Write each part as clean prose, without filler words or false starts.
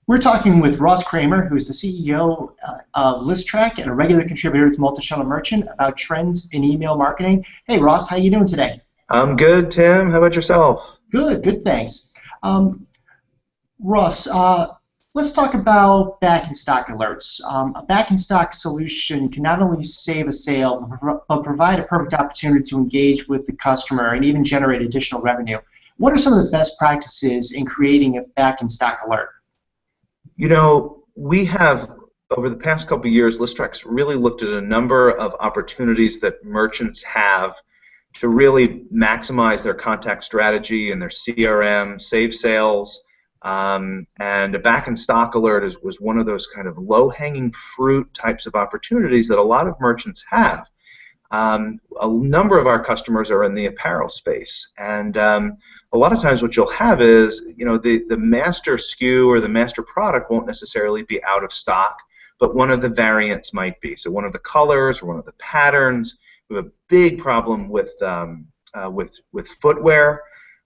We're talking with Ross Kramer, who is the CEO of Listrak and a regular contributor to Multi-Channel Merchant, about trends in email marketing. Hey, Ross, how you doing today? I'm good, Tim. How about yourself? Good, thanks. Ross, let's talk about back-in-stock alerts. A back-in-stock solution can not only save a sale, but provide a perfect opportunity to engage with the customer and even generate additional revenue. What are some of the best practices in creating a back-in-stock alert? You know, we have, over the past couple of years, Listrak's really looked at a number of opportunities that merchants have to really maximize their contact strategy and their CRM, save sales, and a back-in-stock alert was one of those kind of low-hanging fruit types of opportunities that a lot of merchants have. A number of our customers are in the apparel space, and a lot of times what you'll have is, you know, the master SKU or the master product won't necessarily be out of stock, but one of the variants might be. So one of the colors or one of the patterns. We have a big problem with footwear.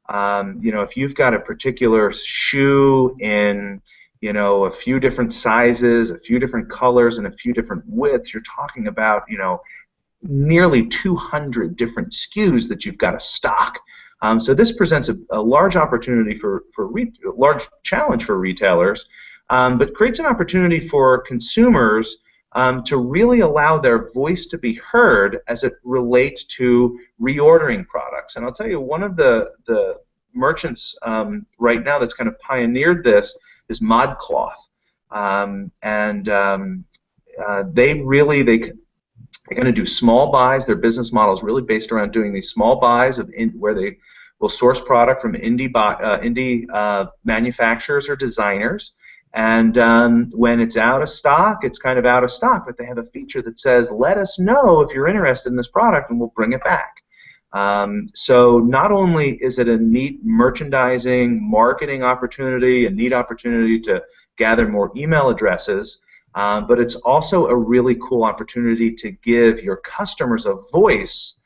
You know, if you've got a particular shoe in, you know, a few different sizes, a few different colors, and a few different widths, you're talking about, you know, nearly 200 different SKUs that you've got to stock. So this presents a large opportunity a large challenge for retailers, but creates an opportunity for consumers to really allow their voice to be heard as it relates to reordering products. And I'll tell you, one of the merchants right now that's kind of pioneered this is ModCloth, they're going to do small buys. Their business model is really based around doing these small buys where they will source product from indie manufacturers or designers. And when it's out of stock, it's kind of out of stock. But they have a feature that says, let us know if you're interested in this product and we'll bring it back. So not only is it a neat merchandising, marketing opportunity, a neat opportunity to gather more email addresses, but it's also a really cool opportunity to give your customers a voice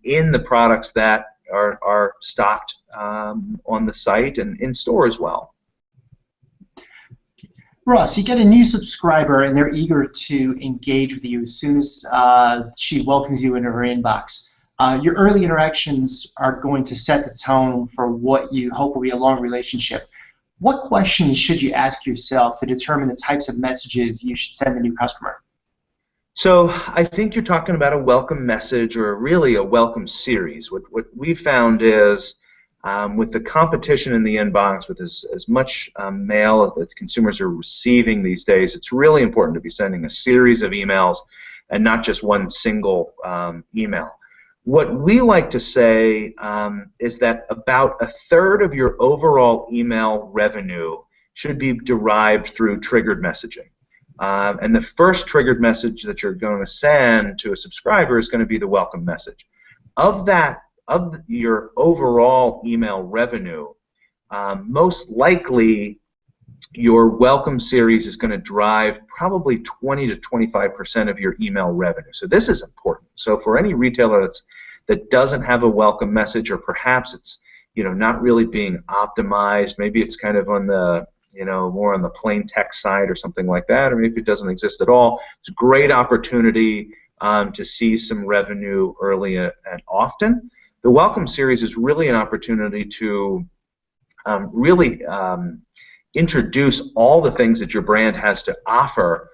in the products that are stocked on the site and in store as well. Ross, you get a new subscriber and they're eager to engage with you as soon as she welcomes you into her inbox. Your early interactions are going to set the tone for what you hope will be a long relationship. What questions should you ask yourself to determine the types of messages you should send a new customer? So I think you're talking about a welcome message, or really a welcome series. What we found is with the competition in the inbox, with as much mail that consumers are receiving these days, it's really important to be sending a series of emails and not just one single email. What we like to say is that about a third of your overall email revenue should be derived through triggered messaging. And the first triggered message that you're going to send to a subscriber is going to be the welcome message. Of your overall email revenue, most likely your welcome series is going to drive probably 20 to 25% of your email revenue. So this is important. So for any retailer that doesn't have a welcome message, or perhaps it's, you know, not really being optimized, maybe it's kind of on the, you know, more on the plain text side or something like that, or maybe it doesn't exist at all, it's a great opportunity to see some revenue early and often. The welcome series is really an opportunity to introduce all the things that your brand has to offer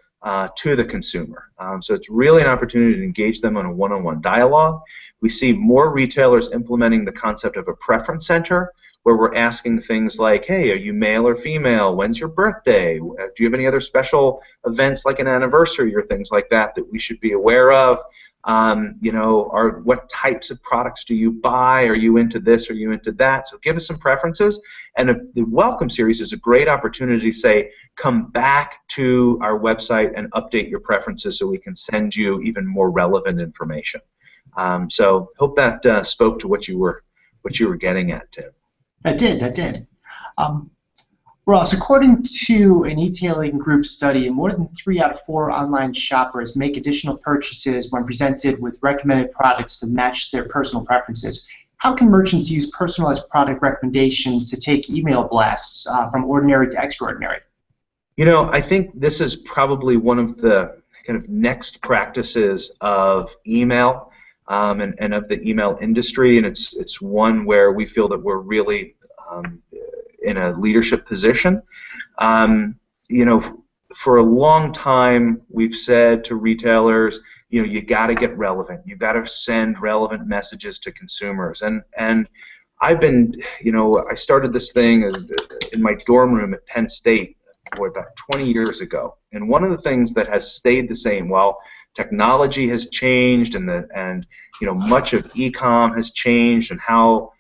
to the consumer. So it's really an opportunity to engage them on a one-on-one dialogue. We see more retailers implementing the concept of a preference center, where we're asking things like, hey, are you male or female? When's your birthday? Do you have any other special events like an anniversary or things like that that we should be aware of? You know, what types of products do you buy? Are you into this? Are you into that? So give us some preferences. And the welcome series is a great opportunity to say, come back to our website and update your preferences so we can send you even more relevant information. So hope that spoke to what you were getting at, Tim. That did. Ross, according to an e-tailing group study, more than 3 out of 4 online shoppers make additional purchases when presented with recommended products to match their personal preferences. How can merchants use personalized product recommendations to take email blasts from ordinary to extraordinary? I think this is probably one of the kind of next practices of email and of the email industry, and it's one where we feel that we're really in a leadership position. You know, for a long time, we've said to retailers, you got to get relevant. You got to send relevant messages to consumers. And I've been, I started this thing in my dorm room at Penn State, about 20 years ago. And one of the things that has stayed the same, while technology has changed and much of e-com has changed, and how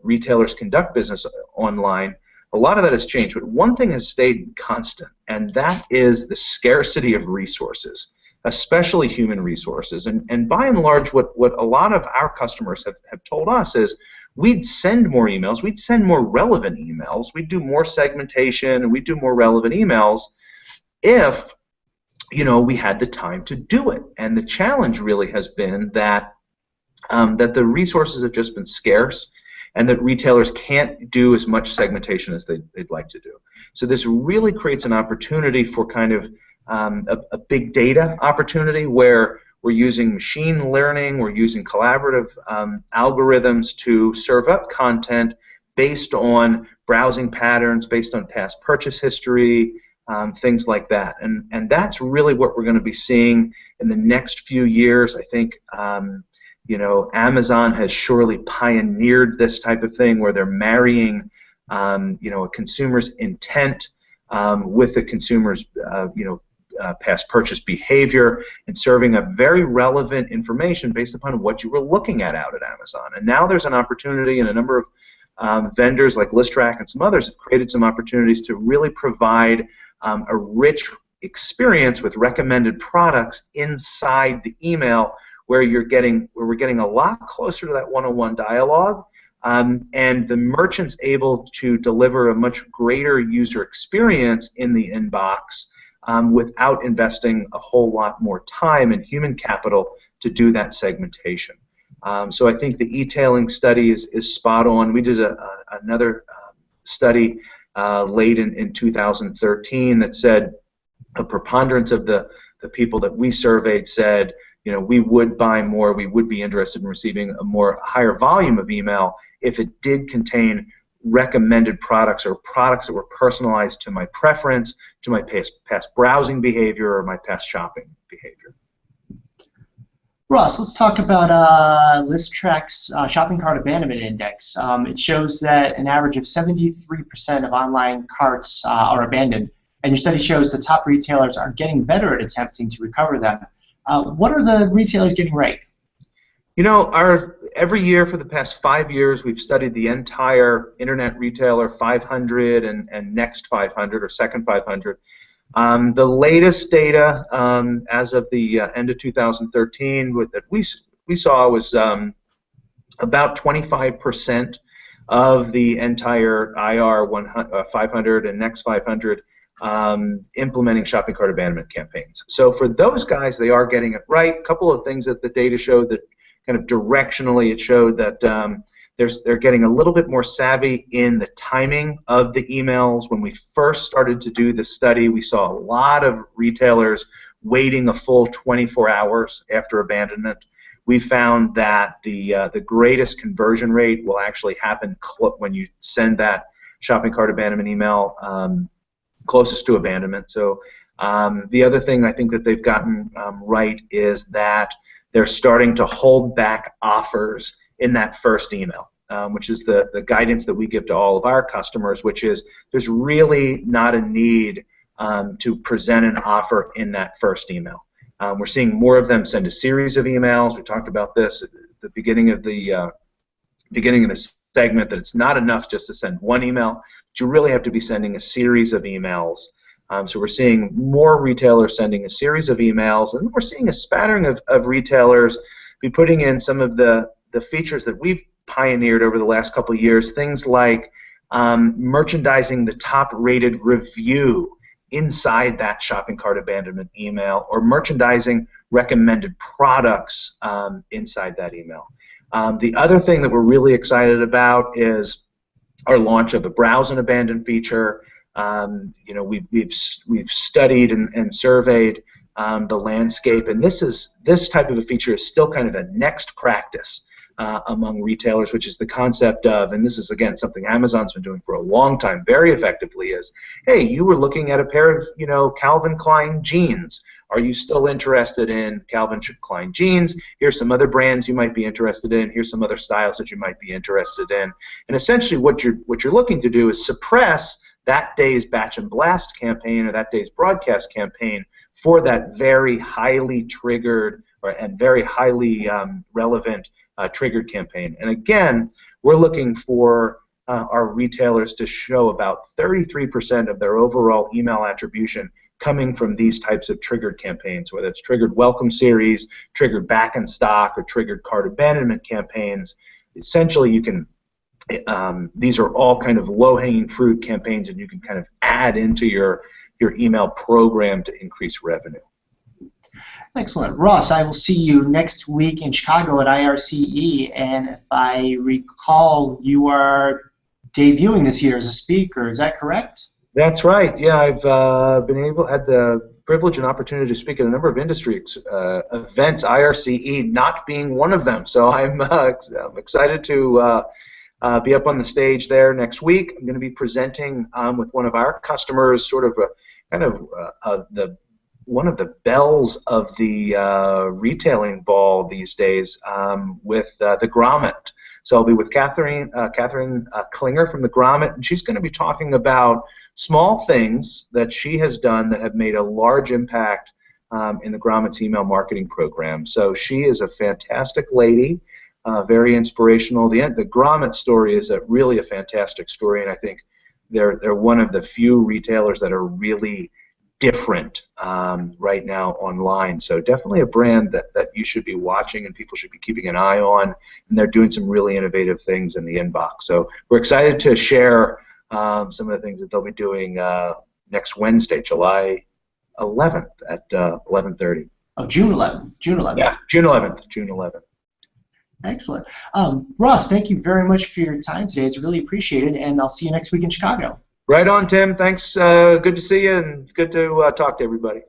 retailers conduct business online, a lot of that has changed, but one thing has stayed constant, and that is the scarcity of resources, especially human resources. And by and large, what a lot of our customers have told us is we'd send more emails, we'd send more relevant emails, we'd do more segmentation, and we'd do more relevant emails if we had the time to do it. And the challenge really has been that the resources have just been scarce, and that retailers can't do as much segmentation as they'd like to do. So this really creates an opportunity for kind of a big data opportunity, where we're using machine learning, we're using collaborative algorithms to serve up content based on browsing patterns, based on past purchase history, things like that. And that's really what we're going to be seeing in the next few years. I think Amazon has surely pioneered this type of thing, where they're marrying a consumer's intent with the consumer's past purchase behavior, and serving up very relevant information based upon what you were looking at out at Amazon. And now there's an opportunity, and a number of vendors like Listrak and some others have created some opportunities to really provide a rich experience with recommended products inside the email, where we're getting a lot closer to that one-on-one dialogue, and the merchant's able to deliver a much greater user experience in the inbox without investing a whole lot more time and human capital to do that segmentation. So I think the e-tailing study is spot on. We did another study late in 2013 that said a preponderance of the people that we surveyed said, we would buy more, we would be interested in receiving a higher volume of email if it did contain recommended products, or products that were personalized to my preference, to my past browsing behavior, or my past shopping behavior. Ross, let's talk about Listrak's shopping cart abandonment index. It shows that an average of 73% of online carts are abandoned, and your study shows the top retailers are getting better at attempting to recover them. What are the retailers getting right? Every year for the past 5 years, we've studied the entire Internet Retailer 500 and Next 500, or Second 500. The latest data as of the end of 2013 that we saw was about 25% of the entire IR 500 and Next 500 implementing shopping cart abandonment campaigns. So for those guys, they are getting it right. A couple of things that the data showed that kind of directionally, it showed that they're getting a little bit more savvy in the timing of the emails. When we first started to do the study, we saw a lot of retailers waiting a full 24 hours after abandonment. We found that the greatest conversion rate will actually happen when you send that shopping cart abandonment email closest to abandonment. So the other thing I think that they've gotten right is that they're starting to hold back offers in that first email, which is the guidance that we give to all of our customers, which is there's really not a need to present an offer in that first email. We're seeing more of them send a series of emails. We talked about this at the beginning of the segment, that it's not enough just to send one email, but you really have to be sending a series of emails. So we're seeing more retailers sending a series of emails, and we're seeing a spattering of retailers be putting in some of the features that we've pioneered over the last couple of years, things like merchandising the top-rated review inside that shopping cart abandonment email, or merchandising recommended products inside that email. The other thing that we're really excited about is our launch of the Browse and Abandon feature. You know, we've studied and surveyed the landscape, and this type of a feature is still kind of a next practice among retailers, which is the concept of, and this is again something Amazon's been doing for a long time very effectively, is, hey, you were looking at a pair of, you know, Calvin Klein jeans. Are you still interested in Calvin Klein jeans? Here's some other brands you might be interested in. Here's some other styles that you might be interested in. And essentially what you're looking to do is suppress that day's batch and blast campaign or that day's broadcast campaign for that very highly triggered and very highly relevant triggered campaign. And again, we're looking for our retailers to show about 33% of their overall email attribution coming from these types of triggered campaigns, whether it's triggered welcome series, triggered back in stock, or triggered cart abandonment campaigns. Essentially, you can these are all kind of low-hanging fruit campaigns, and you can kind of add into your email program to increase revenue. Excellent. Ross, I will see you next week in Chicago at IRCE, and if I recall, you are debuting this year as a speaker. Is that correct? That's right. Yeah, I've had the privilege and opportunity to speak at a number of industry events, IRCE not being one of them. So I'm excited to be up on the stage there next week. I'm going to be presenting with one of our customers, sort of one of the bells of the retailing ball these days, with the Grommet. So I'll be with Catherine Klinger from the Grommet, and she's going to be talking about small things that she has done that have made a large impact in the Grommet's email marketing program. So she is a fantastic lady, very inspirational. The Grommet story is really a fantastic story, and I think they're one of the few retailers that are really different right now online. So definitely a brand that you should be watching and people should be keeping an eye on, and they're doing some really innovative things in the inbox. So we're excited to share some of the things that they'll be doing next Wednesday, July 11th at 11:30. Oh, June 11th. June 11th. Yeah, June 11th. June 11th. Excellent. Ross, thank you very much for your time today. It's really appreciated, and I'll see you next week in Chicago. Right on, Tim. Thanks. Good to see you, and good to talk to everybody.